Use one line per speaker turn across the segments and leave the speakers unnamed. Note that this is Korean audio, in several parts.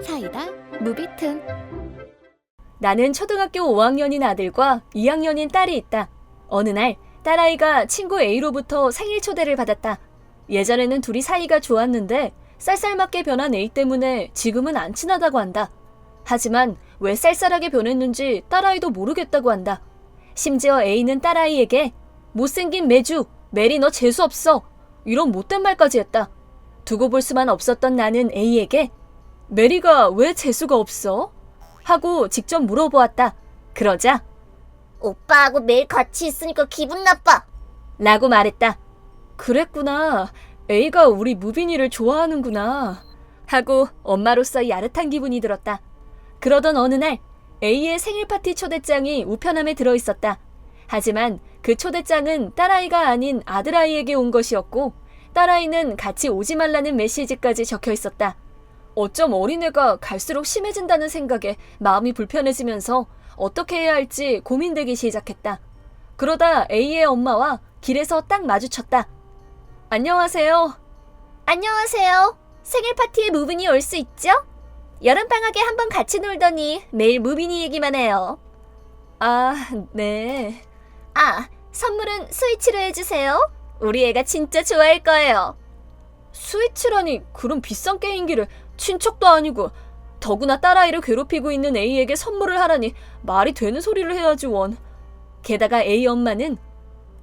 사이다 무비튼.
나는 초등학교 5학년인 아들과 2학년인 딸이 있다. 어느 날 딸아이가 친구 A로부터 생일 초대를 받았다. 예전에는 둘이 사이가 좋았는데 쌀쌀맞게 변한 A 때문에 지금은 안 친하다고 한다. 하지만 왜 쌀쌀하게 변했는지 딸아이도 모르겠다고 한다. 심지어 A는 딸아이에게 못생긴 매주, 메리 너 재수없어, 이런 못된 말까지 했다. 두고 볼 수만 없었던 나는 A에게 메리가 왜 재수가 없어? 하고 직접 물어보았다. 그러자
오빠하고 매일 같이 있으니까 기분 나빠.
라고 말했다. 그랬구나. A가 우리 무빈이를 좋아하는구나. 하고 엄마로서 야릇한 기분이 들었다. 그러던 어느 날 A의 생일 파티 초대장이 우편함에 들어있었다. 하지만 그 초대장은 딸아이가 아닌 아들아이에게 온 것이었고 딸아이는 같이 오지 말라는 메시지까지 적혀 있었다. 어쩜 어린애가 갈수록 심해진다는 생각에 마음이 불편해지면서 어떻게 해야 할지 고민되기 시작했다. 그러다 A의 엄마와 길에서 딱 마주쳤다. 안녕하세요.
안녕하세요. 생일 파티에 무빈이 올 수 있죠? 여름방학에 한번 같이 놀더니 매일 무빈이 얘기만 해요.
아, 네.
아, 선물은 스위치로 해주세요. 우리 애가 진짜 좋아할 거예요.
스위치라니 그런 비싼 게임기를 친척도 아니고 더구나 딸아이를 괴롭히고 있는 A에게 선물을 하라니 말이 되는 소리를 해야지 원. 게다가 A 엄마는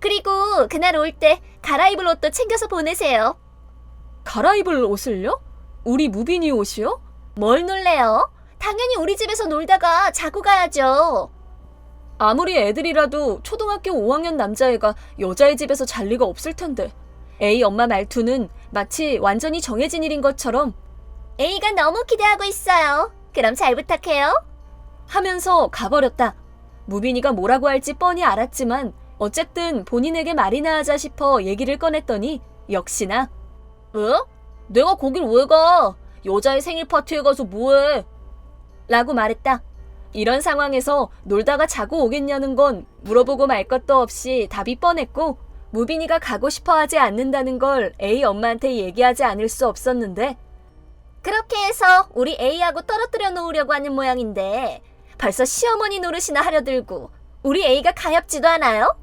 그리고 그날 올 때 갈아입을 옷도 챙겨서 보내세요.
갈아입을 옷을요? 우리 무빈이 옷이요?
뭘 놀래요? 당연히 우리 집에서 놀다가 자고 가야죠.
아무리 애들이라도 초등학교 5학년 남자애가 여자의 집에서 잘 리가 없을 텐데. A 엄마 말투는 마치 완전히 정해진 일인 것처럼
A가 너무 기대하고 있어요. 그럼 잘 부탁해요.
하면서 가버렸다. 무빈이가 뭐라고 할지 뻔히 알았지만 어쨌든 본인에게 말이나 하자 싶어 얘기를 꺼냈더니 역시나 왜? 내가 거길 왜 가? 여자의 생일 파티에 가서 뭐해? 라고 말했다. 이런 상황에서 놀다가 자고 오겠냐는 건 물어보고 말 것도 없이 답이 뻔했고 무빈이가 가고 싶어 하지 않는다는 걸 A 엄마한테 얘기하지 않을 수 없었는데
그렇게 해서 우리 A하고 떨어뜨려 놓으려고 하는 모양인데 벌써 시어머니 노릇이나 하려 들고 우리 A가 가엾지도 않아요?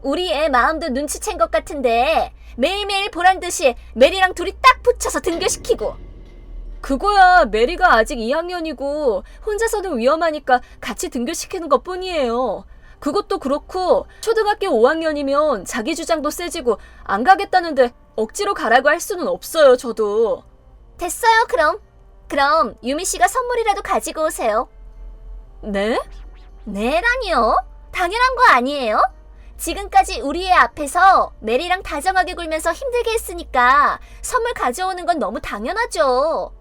우리 애 마음도 눈치챈 것 같은데 매일매일 보란듯이 메리랑 둘이 딱 붙여서 등교시키고.
그거야 메리가 아직 2학년이고 혼자서는 위험하니까 같이 등교시키는 것 뿐이에요. 그것도 그렇고 초등학교 5학년이면 자기 주장도 세지고 안 가겠다는데 억지로 가라고 할 수는 없어요. 저도.
됐어요. 그럼 유미 씨가 선물이라도 가지고 오세요.
네?
네라니요? 당연한 거 아니에요? 지금까지 우리 애 앞에서 메리랑 다정하게 굴면서 힘들게 했으니까 선물 가져오는 건 너무 당연하죠.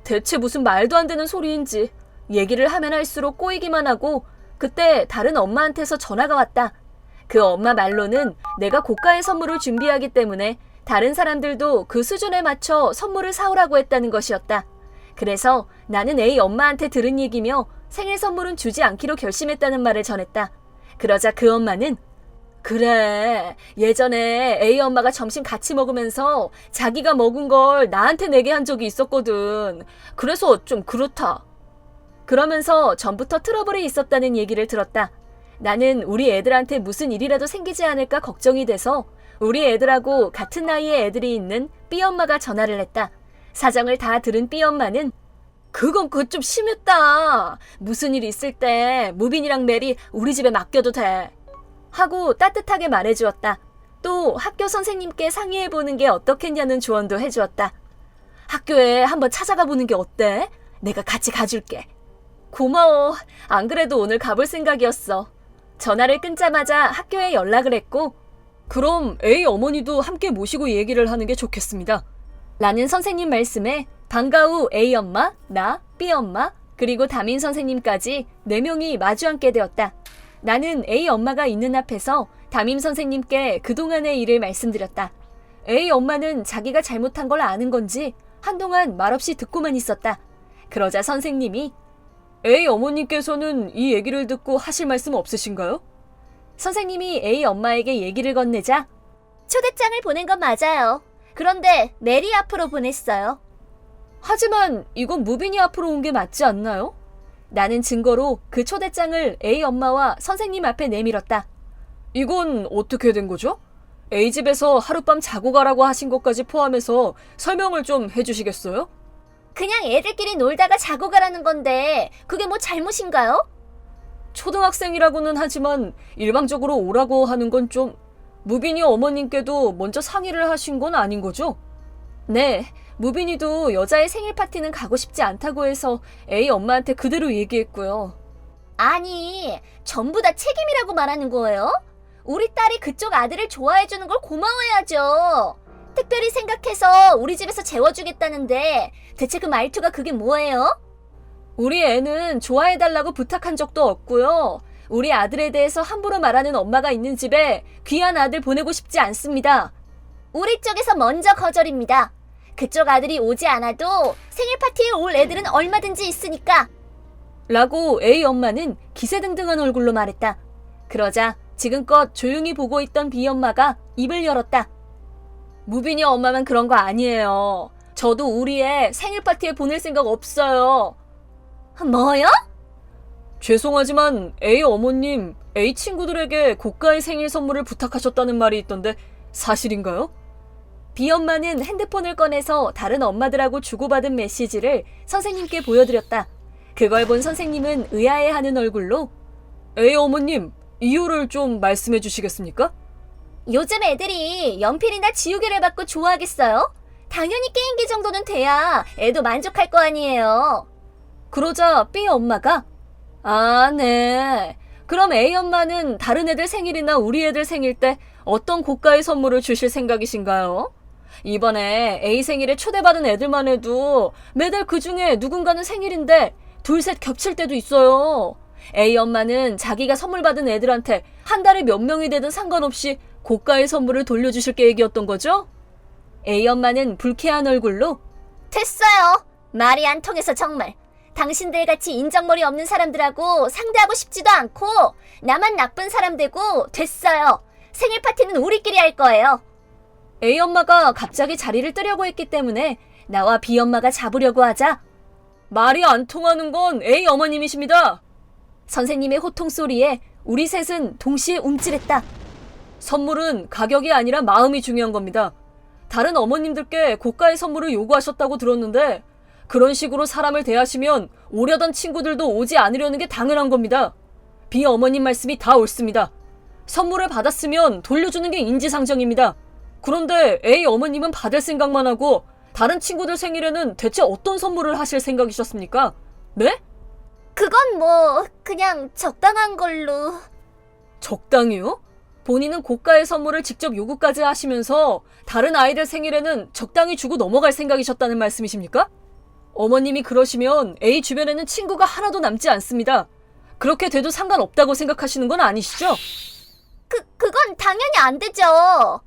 대체 무슨 말도 안 되는 소리인지 얘기를 하면 할수록 꼬이기만 하고 그때 다른 엄마한테서 전화가 왔다. 그 엄마 말로는 내가 고가의 선물을 준비하기 때문에 다른 사람들도 그 수준에 맞춰 선물을 사오라고 했다는 것이었다. 그래서 나는 A 엄마한테 들은 얘기며 생일 선물은 주지 않기로 결심했다는 말을 전했다. 그러자 그 엄마는 그래, 예전에 A 엄마가 점심 같이 먹으면서 자기가 먹은 걸 나한테 내게 한 적이 있었거든. 그래서 좀 그렇다. 그러면서 전부터 트러블이 있었다는 얘기를 들었다. 나는 우리 애들한테 무슨 일이라도 생기지 않을까 걱정이 돼서 우리 애들하고 같은 나이의 애들이 있는 B 엄마가 전화를 했다. 사정을 다 들은 B 엄마는 그건 좀 심했다. 무슨 일 있을 때 무빈이랑 메리 우리 집에 맡겨도 돼. 하고 따뜻하게 말해주었다. 또 학교 선생님께 상의해보는 게 어떻겠냐는 조언도 해주었다. 학교에 한번 찾아가 보는 게 어때? 내가 같이 가줄게. 고마워. 안 그래도 오늘 가볼 생각이었어. 전화를 끊자마자 학교에 연락을 했고 그럼 A 어머니도 함께 모시고 얘기를 하는 게 좋겠습니다. 라는 선생님 말씀에 방과 후 A 엄마, 나, B 엄마, 그리고 담임 선생님까지 4명이 마주 앉게 되었다. 나는 A 엄마가 있는 앞에서 담임 선생님께 그동안의 일을 말씀드렸다. A 엄마는 자기가 잘못한 걸 아는 건지 한동안 말없이 듣고만 있었다. 그러자 선생님이 A 어머님께서는 이 얘기를 듣고 하실 말씀 없으신가요? 선생님이 A 엄마에게 얘기를 건네자
초대장을 보낸 건 맞아요. 그런데 메리 앞으로 보냈어요.
하지만 이건 무빈이 앞으로 온 게 맞지 않나요? 나는 증거로 그 초대장을 A 엄마와 선생님 앞에 내밀었다. 이건 어떻게 된 거죠? A 집에서 하룻밤 자고 가라고 하신 것까지 포함해서 설명을 좀 해주시겠어요?
그냥 애들끼리 놀다가 자고 가라는 건데 그게 뭐 잘못인가요?
초등학생이라고는 하지만 일방적으로 오라고 하는 건 좀... 무빈이 어머님께도 먼저 상의를 하신 건 아닌 거죠? 네, 무빈이도 여자의 생일 파티는 가고 싶지 않다고 해서 A 엄마한테 그대로 얘기했고요.
아니, 전부 다 책임이라고 말하는 거예요? 우리 딸이 그쪽 아들을 좋아해주는 걸 고마워해야죠. 특별히 생각해서 우리 집에서 재워주겠다는데 대체 그 말투가 그게 뭐예요?
우리 애는 좋아해달라고 부탁한 적도 없고요. 우리 아들에 대해서 함부로 말하는 엄마가 있는 집에 귀한 아들 보내고 싶지 않습니다.
우리 쪽에서 먼저 거절입니다. 그쪽 아들이 오지 않아도 생일 파티에 올 애들은 얼마든지 있으니까.
라고 A 엄마는 기세등등한 얼굴로 말했다. 그러자 지금껏 조용히 보고 있던 B 엄마가 입을 열었다. 무빈이 엄마만 그런 거 아니에요. 저도 우리 애 생일 파티에 보낼 생각 없어요.
뭐요?
죄송하지만 A 어머님, A 친구들에게 고가의 생일 선물을 부탁하셨다는 말이 있던데 사실인가요? B 엄마는 핸드폰을 꺼내서 다른 엄마들하고 주고받은 메시지를 선생님께 보여드렸다. 그걸 본 선생님은 의아해하는 얼굴로 A 어머님, 이유를 좀 말씀해 주시겠습니까?
요즘 애들이 연필이나 지우개를 받고 좋아하겠어요? 당연히 게임기 정도는 돼야 애도 만족할 거 아니에요.
그러자 B 엄마가 아, 네. 그럼 A 엄마는 다른 애들 생일이나 우리 애들 생일 때 어떤 고가의 선물을 주실 생각이신가요? 이번에 A 생일에 초대받은 애들만 해도 매달 그 중에 누군가는 생일인데 둘셋 겹칠 때도 있어요. A 엄마는 자기가 선물 받은 애들한테 한 달에 몇 명이 되든 상관없이 고가의 선물을 돌려주실 계획이었던 거죠? A 엄마는 불쾌한 얼굴로
됐어요. 말이 안 통해서 정말. 당신들 같이 인정머리 없는 사람들하고 상대하고 싶지도 않고 나만 나쁜 사람 되고 됐어요. 생일 파티는 우리끼리 할 거예요.
A 엄마가 갑자기 자리를 뜨려고 했기 때문에 나와 B 엄마가 잡으려고 하자 말이 안 통하는 건 A 어머님이십니다. 선생님의 호통 소리에 우리 셋은 동시에 움찔했다. 선물은 가격이 아니라 마음이 중요한 겁니다. 다른 어머님들께 고가의 선물을 요구하셨다고 들었는데 그런 식으로 사람을 대하시면 오려던 친구들도 오지 않으려는 게 당연한 겁니다. B 어머님 말씀이 다 옳습니다. 선물을 받았으면 돌려주는 게 인지상정입니다. 그런데 A 어머님은 받을 생각만 하고 다른 친구들 생일에는 대체 어떤 선물을 하실 생각이셨습니까? 네?
그건 뭐 그냥 적당한 걸로.
적당히요? 본인은 고가의 선물을 직접 요구까지 하시면서 다른 아이들 생일에는 적당히 주고 넘어갈 생각이셨다는 말씀이십니까? 어머님이 그러시면 A 주변에는 친구가 하나도 남지 않습니다. 그렇게 돼도 상관없다고 생각하시는 건 아니시죠?
그건 당연히 안 되죠.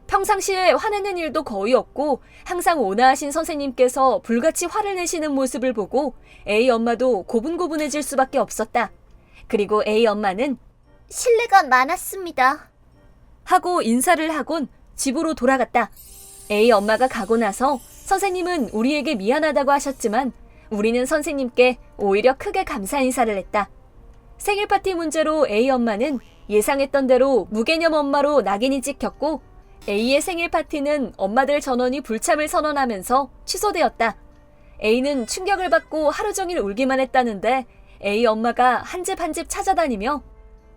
평상시에 화내는 일도 거의 없고 항상 온화하신 선생님께서 불같이 화를 내시는 모습을 보고 A 엄마도 고분고분해질 수밖에 없었다. 그리고 A 엄마는
실례가 많았습니다.
하고 인사를 하곤 집으로 돌아갔다. A 엄마가 가고 나서 선생님은 우리에게 미안하다고 하셨지만 우리는 선생님께 오히려 크게 감사 인사를 했다. 생일 파티 문제로 A 엄마는 예상했던 대로 무개념 엄마로 낙인이 찍혔고 A의 생일 파티는 엄마들 전원이 불참을 선언하면서 취소되었다. A는 충격을 받고 하루 종일 울기만 했다는데 A 엄마가 한 집 한 집 찾아다니며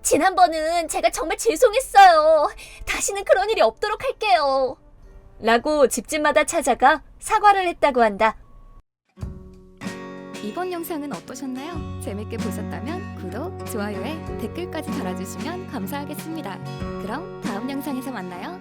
지난번은 제가 정말 죄송했어요. 다시는 그런 일이 없도록 할게요.
라고 집집마다 찾아가 사과를 했다고 한다.
이번 영상은 어떠셨나요? 재밌게 보셨다면 구독, 좋아요에 댓글까지 달아주시면 감사하겠습니다. 그럼 다음 영상에서 만나요.